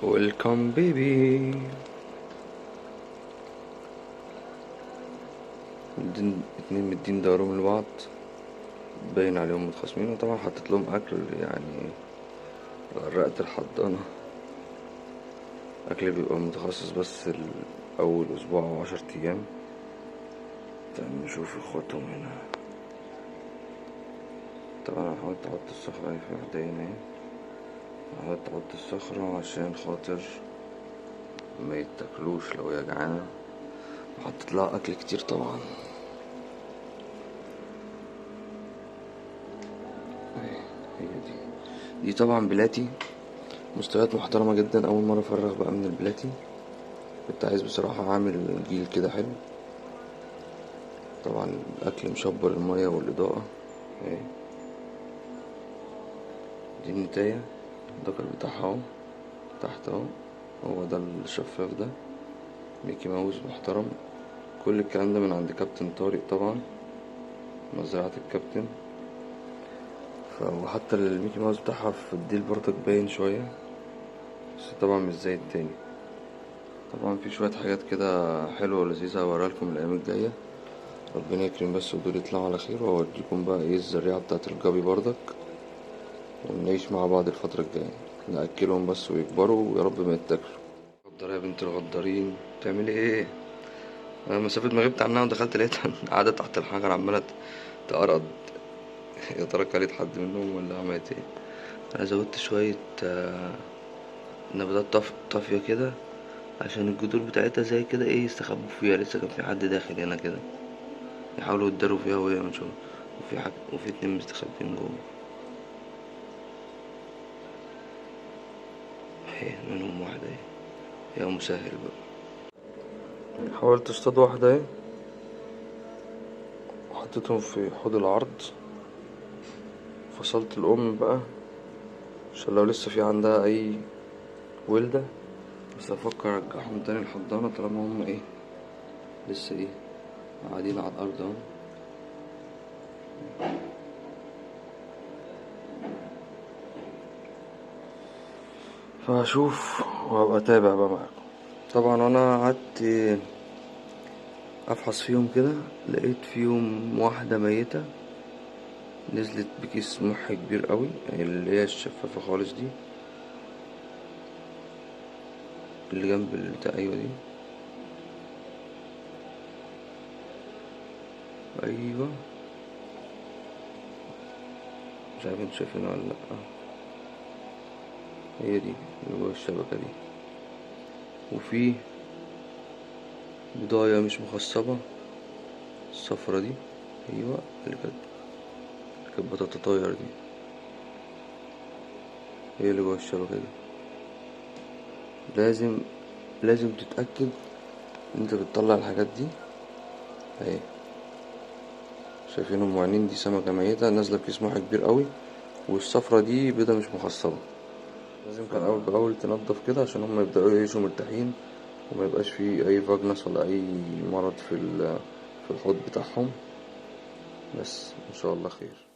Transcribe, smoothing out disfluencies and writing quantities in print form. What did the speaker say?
ويلكم بيبي. اتنين مدين دورهم لبعض، باين عليهم متخاصمين، وطبعا حطيت لهم اكل يعني غرقت الحضانة. اكل بيبقى متخصص بس اول اسبوع او 10 ايام. تعال نشوف اخواتهم هنا. طبعا انا حاولت احط الصخرة اهي في واحدة هنا اهي، حاولت احط الصخرة عشان خاطر ما يتاكلوش لو هي جعانة، وحطيت لها اكل كتير طبعا. اهي هي دي طبعا بلاتي، مستويات محترمة جدا. اول مرة افرغ بقى من البلاتي، كنت عايز بصراحة اعمل جيل كده حلو. طبعا الاكل مشبر المية والاضاءة اهي. دي النتاية، الدكر بتاعها اهو تحت اهو، هو ده الشفاف ده ميكي ماوس محترم. كل الكلام ده من عند كابتن طارق طبعا، مزرعة الكابتن. وحتى الميكي ماوس بتاعها في الديل برضك باين شوية، بس طبعا مش زي التاني. طبعا في شوية حاجات كده حلوة ولذيذة هوريها لكم الأيام الجاية، ربنا يكرم بس ودول يطلعوا على خير، وأوريكم بقى ايه الزريعة بتاعت الجابي برضك، ونعيش مع بعض الفترة الجاية، نأكلهم بس ويكبروا ويا رب ما يتاكلوا. غدارة يا بنت الغدارين، بتعملي ايه؟ انا مسافة ما غبت عنها ودخلت لقيتها قاعدة تحت الحجر عمالة تقرقض. يا ترى كلت حد منهم ولا عملت ايه؟ انا زودت شوية نباتات طافية كده عشان الجذور بتاعتها زي كده ايه يستخبوا فيها، لسه كان في حد داخل هنا كده يحاولوا يتداروا فيها وهي مش، وفي اتنين مستخبين جوه اهي، منهم واحدة اهي، يا مسهل بقى. حاولت اصطاد واحدة اهي، وحطيتهم في حوض العرض، فصلت الأم بقى عشان لو لسه في عندها أي ولدة، بس أفكر أرجعهم تاني الحضانة طالما هم ايه لسه ايه قاعدين على الأرض اهو. فهشوف وهبقى أتابع بقى معاكم. طبعا أنا قعدت أفحص فيهم كده، لقيت فيهم واحدة ميتة نزلت بكيس مح كبير قوي، اللي هي الشفافة خالص دي اللي جنب البتاع، ايوه دي، ايوه مش عارف انتوا شايفينها ولا لأ. هي دي اللي جوه الشبكة دي، وفي بضاية مش مخصبة الصفرة دي، ايوه اللي كانت بطاطا طاير دي، هي اللي جوه الشبكة دي. لازم تتأكد ان انت بتطلع الحاجات دي اهي. شايفينهم معينين، دي سمكة ميتة نازلة بكيس مح كبير قوي، والصفرة دي بيضة مش مخصبة. لازم كان أول بأول تنضف كده عشان هما يبدأوا يعيشوا مرتاحين، وما يبقاش فيه أي فاجنس ولا أي مرض في الحوض بتاعهم. بس إن شاء الله خير.